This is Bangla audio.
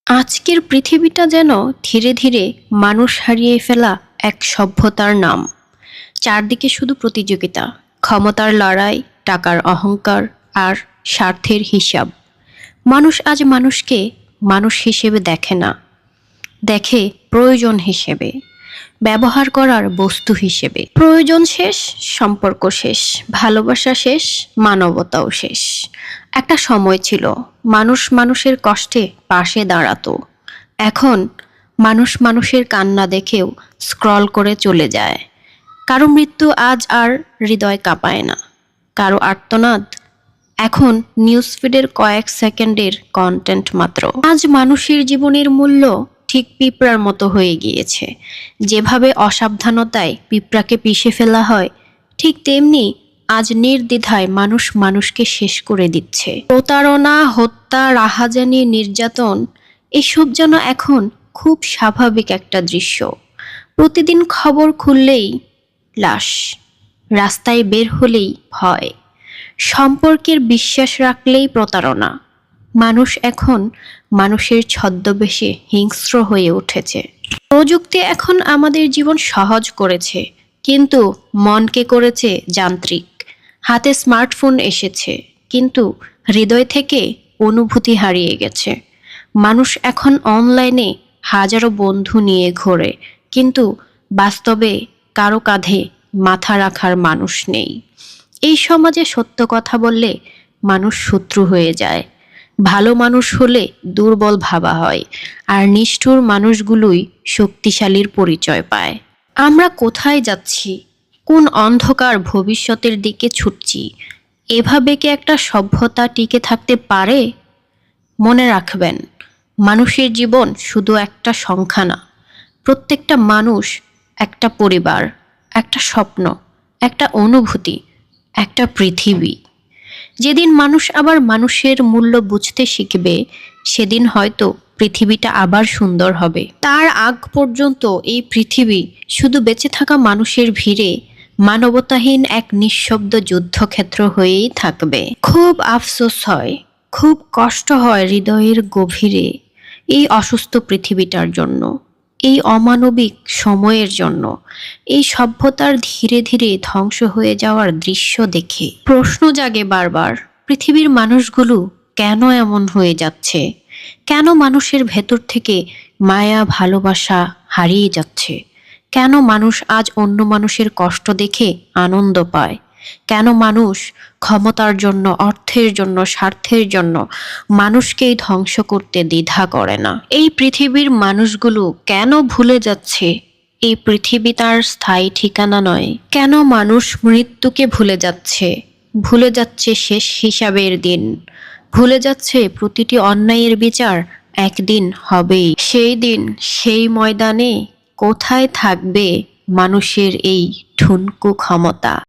আজকের পৃথিবীটা যেন ধীরে ধীরে মানুষ হারিয়ে ফেলা এক সভ্যতার নাম। চারদিকে শুধু প্রতিযোগিতা, ক্ষমতার লড়াই, টাকার অহংকার আর স্বার্থের হিসাব। মানুষ আজ মানুষকে মানুষ হিসেবে দেখে না, দেখে প্রয়োজন হিসেবে, ব্যবহার করার বস্তু হিসেবে। প্রয়োজন শেষ, সম্পর্ক শেষ, ভালোবাসা শেষ, মানবতাও শেষ। একটা সময় ছিল মানুষ মানুষের কষ্টে পাশে দাঁড়াতো। এখন মানুষ মানুষের কান্না দেখেও স্ক্রল করে চলে যায়। কারো মৃত্যু আজ আর হৃদয় কাঁপায় না, কারো আর্তনাদ এখন নিউজফিডের কয়েক সেকেন্ডের কন্টেন্ট মাত্র। আজ মানুষের জীবনের মূল্য ঠিক পিঁপড়ার মতো হয়ে গিয়েছে। যেভাবে অসাবধানতায় পিঁপড়াকে পিষে ফেলা হয়, ঠিক তেমনি আজ নির্দ্বিধায় মানুষ মানুষকে শেষ করে দিচ্ছে। প্রতারণা, হত্যা, রাহাজানি, নির্যাতন এসব যেন এখন খুব স্বাভাবিক একটা দৃশ্য। প্রতিদিন খবর খুললেই লাশ, রাস্তায় বের হলেই ভয়, সম্পর্কের বিশ্বাস রাখলেই প্রতারণা। মানুষ এখন মানুষের ছদ্মবেশে হিংস্র হয়ে উঠেছে। প্রযুক্তি এখন আমাদের জীবন সহজ করেছে, কিন্তু মনকে করেছে যান্ত্রিক। হাতে স্মার্টফোন এসেছে, কিন্তু হৃদয় থেকে অনুভূতি হারিয়ে গেছে। মানুষ এখন অনলাইনে হাজারো বন্ধু নিয়ে ঘোরে, কিন্তু বাস্তবে কারো কাঁধে মাথা রাখার মানুষ নেই। এই সমাজে সত্য কথা বললে মানুষ শত্রু হয়ে যায়, ভালো মানুষ হলে দুর্বল ভাবা হয়, আর নিষ্ঠুর মানুষগুলোই শক্তিশালীর পরিচয় পায়। আমরা কোথায় যাচ্ছি? কোন অন্ধকার ভবিষ্যতের দিকে ছুটছি? এভাবে কি একটা সভ্যতা টিকে থাকতে পারে? মনে রাখবেন, মানুষের জীবন শুধু একটা সংখ্যা না। প্রত্যেকটা মানুষ একটা পরিবার, একটা স্বপ্ন, একটা অনুভূতি, একটা পৃথিবী। যেদিন মানুষ আবার মানুষের মূল্য বুঝতে শিখবে, সেদিন হয়তো পৃথিবীটা আবার সুন্দর হবে। তার আগ পর্যন্ত এই পৃথিবী শুধু বেঁচে থাকা মানুষের ভিড়ে মানবতাহীন এক নিঃশব্দ যুদ্ধক্ষেত্র হয়েই থাকবে। খুব আফসোস হয়, খুব কষ্ট হয় হৃদয়ের গভীরে এই অসুস্থ পৃথিবীটার জন্য, এই অমানবিক সময়ের জন্য, এই সভ্যতার ধীরে ধীরে ধ্বংস হয়ে যাওয়ার দৃশ্য দেখে। প্রশ্ন জাগে বারবার, পৃথিবীর মানুষগুলো কেন এমন হয়ে যাচ্ছে? কেন মানুষের ভেতর থেকে মায়া, ভালোবাসা হারিয়ে যাচ্ছে? কেন মানুষ আজ অন্য মানুষের কষ্ট দেখে আনন্দ পায়? কেন মানুষ ক্ষমতার জন্য, অর্থের জন্য, স্বার্থের জন্য মানুষকেই ধ্বংস করতে দ্বিধা করে না? এই পৃথিবীর মানুষগুলো কেন ভুলে যাচ্ছে এই পৃথিবী তার স্থায়ী ঠিকানা নয়? কেন মানুষ মৃত্যুকে ভুলে যাচ্ছে? ভুলে যাচ্ছে শেষ হিসাবের দিন, ভুলে যাচ্ছে প্রতিটি অন্যায়ের বিচার একদিন হবেই। সেই দিন, সেই ময়দানে কোথায় থাকবে মানুষের এই ঠুনকো ক্ষমতা?